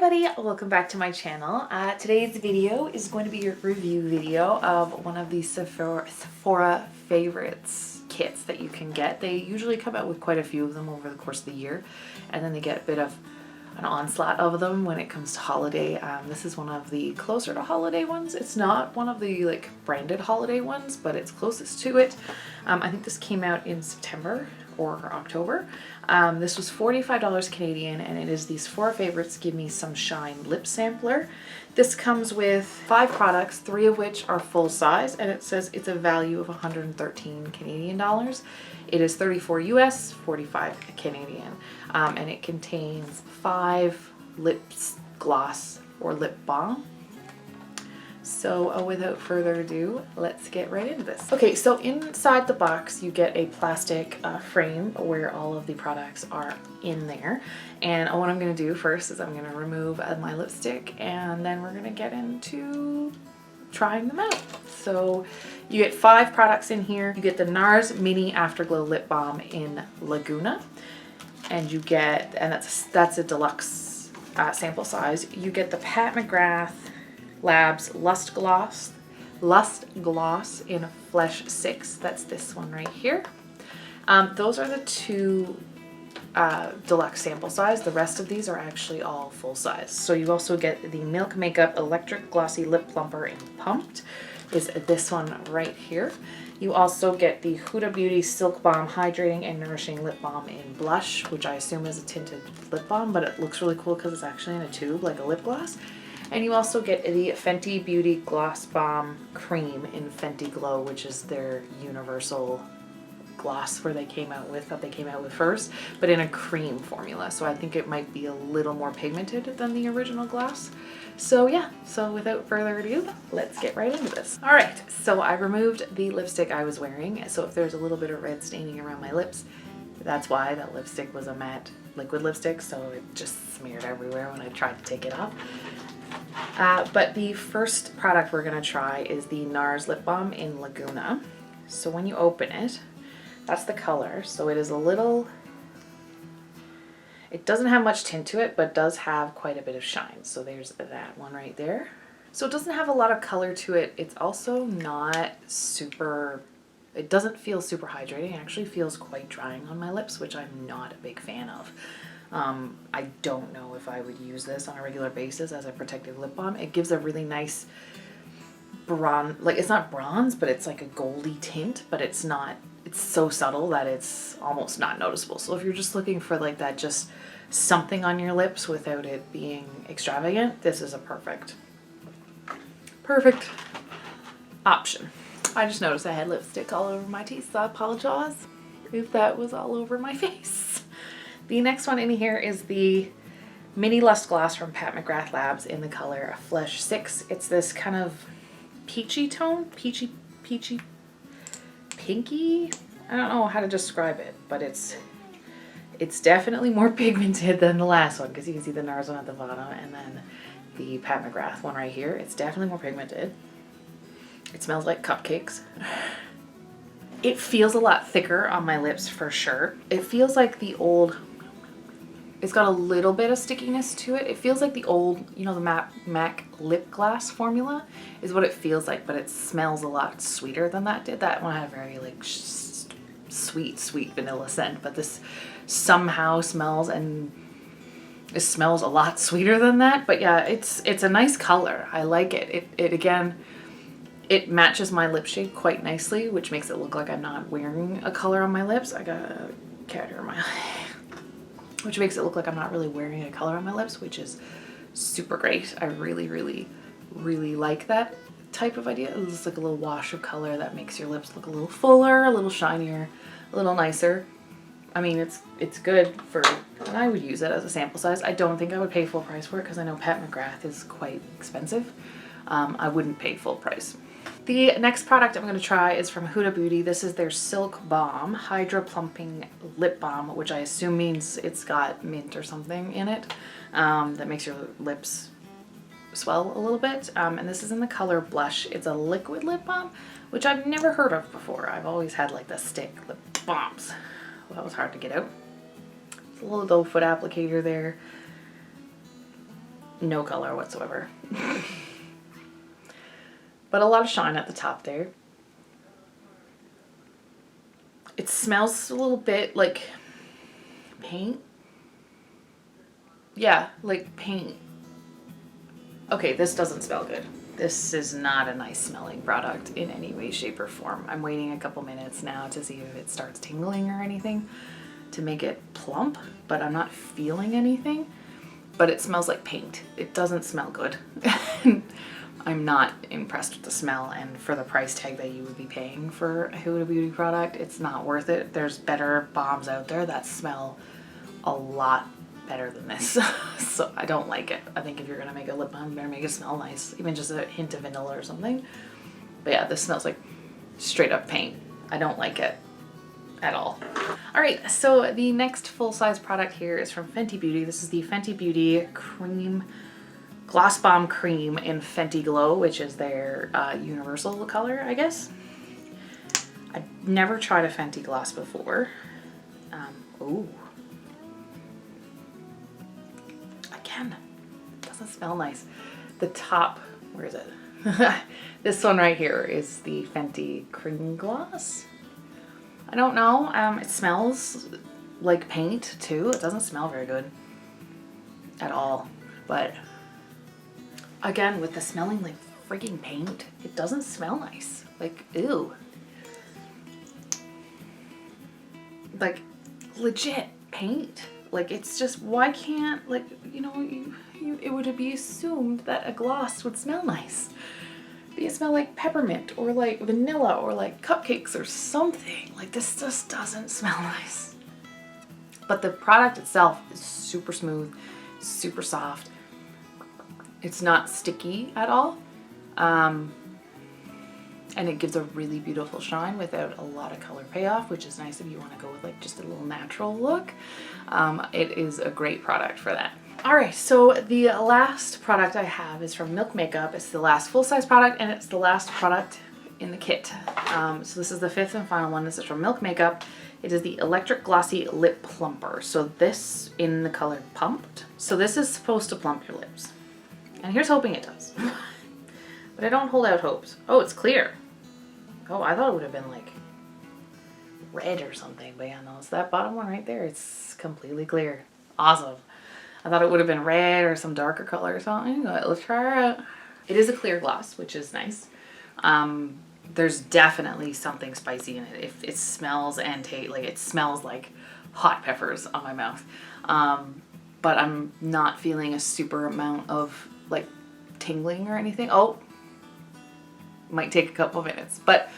everybody, welcome back to my channel. Today's video is going to be your review video of one of the Sephora favorites kits that you can get. They usually come out with quite a few of them over the course of the year, and then they get a bit of an onslaught of them when it comes to holiday. This is one of the closer to holiday ones. It's not one of the like branded holiday ones, but it's closest to it. I think this came out in September or October. This was $45 Canadian, and it is the Sephora Favorites Give Me Some Shine Lip Sampler. This comes with 5 products, 3 of which are full size, and it says it's a value of 113 Canadian dollars. It is 34 US, 45 Canadian, and it contains 5 lip gloss or lip balm. So without further ado, let's get right into this. Okay, so inside the box you get a plastic frame where all of the products are in there. And what I'm going to do first is I'm going to remove my lipstick, and then we're going to get into trying them out. So you get 5 products in here. You get the NARS Mini Afterglow Lip Balm in Laguna, and you get, and that's a deluxe sample size. You get the Pat McGrath Labs Lust Gloss in Flesh 6. That's this one right here. Those are the 2 deluxe sample size. The rest of these are actually all full size. So you also get the Milk Makeup Electric Glossy Lip Plumper in Pumped, is this one right here. You also get the Huda Beauty Silk Balm Hydrating and Nourishing Lip Balm in Blush, which I assume is a tinted lip balm, but it looks really cool because it's actually in a tube like a lip gloss. And you also get the Fenty Beauty Gloss Balm Cream in Fenty Glow, which is their universal gloss that they came out with first, but in a cream formula. So I think it might be a little more pigmented than the original gloss. So yeah, so without further ado, let's get right into this. All right, so I removed the lipstick I was wearing. So if there's a little bit of red staining around my lips, that's why. That lipstick was a matte liquid lipstick, so it just smeared everywhere when I tried to take it off. But the first product we're going to try is the NARS Lip Balm in Laguna. So when you open it, that's the color. So it is a little, it doesn't have much tint to it, but does have quite a bit of shine. So there's that one right there. So it doesn't have a lot of color to it. It's also not super, it doesn't feel super hydrating. It actually feels quite drying on my lips, which I'm not a big fan of. I don't know if I would use this on a regular basis as a protective lip balm. It gives a really nice bronze, like it's not bronze, but it's like a goldy tint, but it's not, it's so subtle that it's almost not noticeable. So if you're just looking for like that, just something on your lips without it being extravagant, this is a perfect option. I just noticed I had lipstick all over my teeth, so I apologize if that was all over my face. The next one in here is the Mini Lust Gloss from Pat McGrath Labs in the color Flesh 6. It's this kind of peachy tone, peachy, pinky. I don't know how to describe it, but it's definitely more pigmented than the last one, because you can see the NARS one at the bottom and then the Pat McGrath one right here. It's definitely more pigmented. It smells like cupcakes. It feels a lot thicker on my lips for sure. It feels like the old, it's got a little bit of stickiness to it. It feels like the old, you know, the MAC lip gloss formula is what it feels like, but it smells a lot sweeter than that did. That one had a very like sweet vanilla scent, but this somehow smells, and it smells a lot sweeter than that. But yeah, it's a nice color. I like it. It again, it matches my lip shade quite nicely, which makes it look like I'm not wearing a color on my lips. I got a cat hair in my eye. Which makes it look like I'm not really wearing a color on my lips, which is super great. I really like that type of idea. It's just like a little wash of color that makes your lips look a little fuller, a little shinier, a little nicer. I mean, it's good for, and I would use it as a sample size. I don't think I would pay full price for it because I know Pat McGrath is quite expensive. I wouldn't pay full price. The next product I'm going to try is from Huda Beauty. This is their Silk Balm Hydra Plumping Lip Balm, which I assume means it's got mint or something in it that makes your lips swell a little bit. And this is in the color Blush. It's a liquid lip balm, which I've never heard of before. I've always had like the stick lip balms. Well, that was hard to get out. It's a little doe foot applicator there. no color whatsoever. But a lot of shine at the top there. It smells a little bit like paint. Yeah, like paint. Okay, this doesn't smell good. This is not a nice smelling product in any way, shape, or form. I'm waiting a couple minutes now to see if it starts tingling or anything to make it plump, but I'm not feeling anything. But it smells like paint. It doesn't smell good. I'm not impressed with the smell, and for the price tag that you would be paying for a Huda Beauty product, it's not worth it. There's better bombs out there that smell a lot better than this. So I don't like it. I think if you're gonna make a lip balm, you better make it smell nice, even just a hint of vanilla or something. But yeah, this smells like straight up paint. I don't like it at all. All right, so the next full-size product here is from Fenty Beauty. This is the Fenty Beauty Cream Gloss Bomb Cream in Fenty Glow, which is their universal color, I guess. I've never tried a Fenty gloss before. Ooh. Again, doesn't smell nice. The top, where is it? This one right here is the Fenty Cream Gloss. I don't know. It smells like paint too. It doesn't smell very good at all, but again, with the smelling like freaking paint, it doesn't smell nice. Like, ew. Like, legit paint. Like, it's just, why can't, like, you know, it would be assumed that a gloss would smell nice. It smell like peppermint or like vanilla or like cupcakes or something. Like, this just doesn't smell nice. But the product itself is super smooth, super soft. It's not sticky at all. And it gives a really beautiful shine without a lot of color payoff, which is nice if you want to go with like just a little natural look. It is a great product for that. All right, so the last product I have is from Milk Makeup. It's the last full-size product, and it's the last product in the kit. So this is the fifth and final one. This is from Milk Makeup. It is the Electric Glossy Lip Plumper. So this in the color Pumped. So this is supposed to plump your lips. And here's hoping it does. But I don't hold out hopes. Oh, it's clear. Oh, I thought it would have been like red or something. But yeah, no, it's that bottom one right there. It's completely clear. Awesome. I thought it would have been red or some darker color or something. Let's try it out. It is a clear gloss, which is nice. There's definitely something spicy in it. It smells and tastes like, it smells like hot peppers on my mouth. But I'm not feeling a super amount of like tingling or anything. Oh, might take a couple minutes, but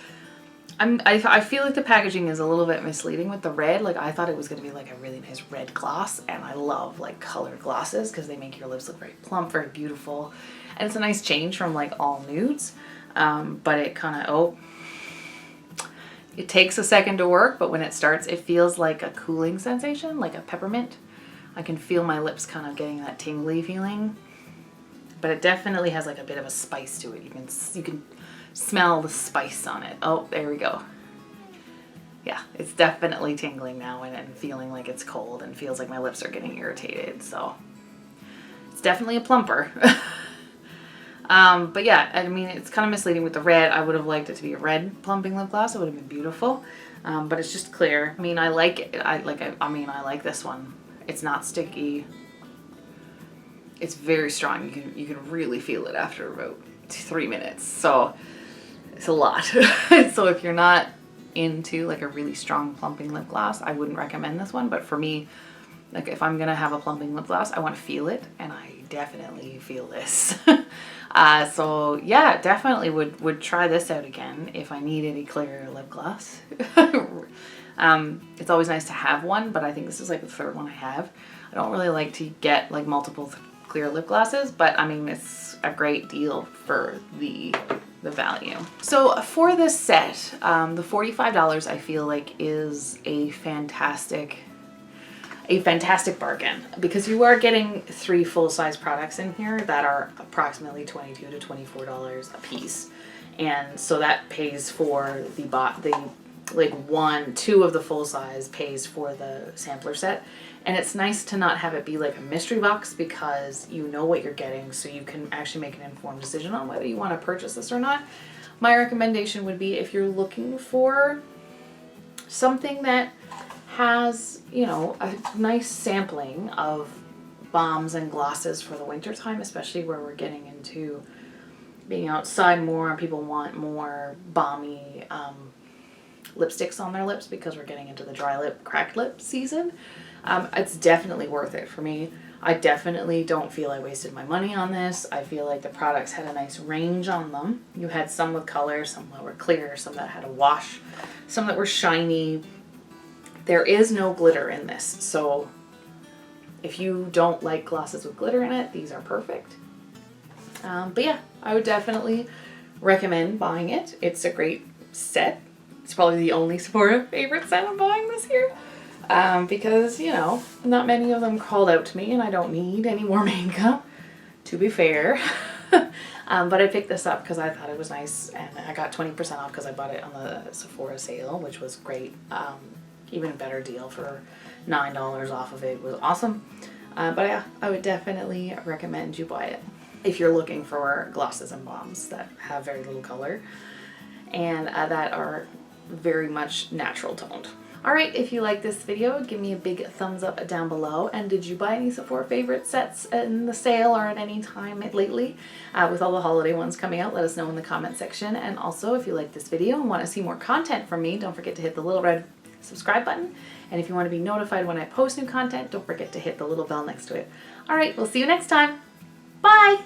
I feel like the packaging is a little bit misleading with the red. Like, I thought it was going to be like a really nice red gloss, and I love like colored glosses because they make your lips look very plump, very beautiful, and it's a nice change from like all nudes. But it kind of, it takes a second to work, but when it starts, it feels like a cooling sensation, like a peppermint. I can feel my lips kind of getting that tingly feeling, but it definitely has like a bit of a spice to it. You can smell the spice on it. Oh, there we go. Yeah, it's definitely tingling now and feeling like it's cold and feels like my lips are getting irritated. So it's definitely a plumper. But yeah, I mean, it's kind of misleading with the red. I would have liked it to be a red plumping lip gloss. It would have been beautiful. But it's just clear. I mean, I like it. I like this one. It's not sticky. It's very strong. You can really feel it after about 3 minutes. So it's a lot. So if you're not into like a really strong plumping lip gloss, I wouldn't recommend this one. But for me, like if I'm gonna have a plumping lip gloss, I want to feel it, and I definitely feel this. So yeah, definitely would try this out again if I needed a clear lip gloss. It's always nice to have one, but I think this is like the third one I have. I don't really like to get like multiple clear lip glosses, but I mean, it's a great deal for the value. So for this set, the $45 I feel like is a fantastic bargain, because you are getting 3 full-size products in here that are approximately $22 to $24 a piece, and so that pays for the like two of the full size pays for the sampler set. And it's nice to not have it be like a mystery box, because you know what you're getting, so you can actually make an informed decision on whether you want to purchase this or not. My recommendation would be, if you're looking for something that has, you know, a nice sampling of balms and glosses for the winter time, especially where we're getting into being outside more and people want more balmy lipsticks on their lips because we're getting into the dry lip, cracked lip season. It's definitely worth it for me. I definitely don't feel I wasted my money on this. I feel like the products had a nice range on them. You had some with color, some that were clear, some that had a wash, some that were shiny. There is no glitter in this, so if you don't like glosses with glitter in it, these are perfect. But yeah, I would definitely recommend buying it. It's a great set. It's probably the only Sephora favorite set I'm buying this year. Because, you know, not many of them called out to me, and I don't need any more makeup, to be fair. But I picked this up because I thought it was nice, and I got 20% off because I bought it on the Sephora sale, which was great. Even better deal for $9 off of it was awesome. But yeah, I would definitely recommend you buy it if you're looking for glosses and balms that have very little color and that are very much natural toned. Alright, if you like this video, give me a big thumbs up down below. And did you buy any Sephora favorite sets in the sale or at any time lately? With all the holiday ones coming out, let us know in the comment section. And also, if you like this video and want to see more content from me, don't forget to hit the little red subscribe button. And if you want to be notified when I post new content, don't forget to hit the little bell next to it. Alright, we'll see you next time. Bye!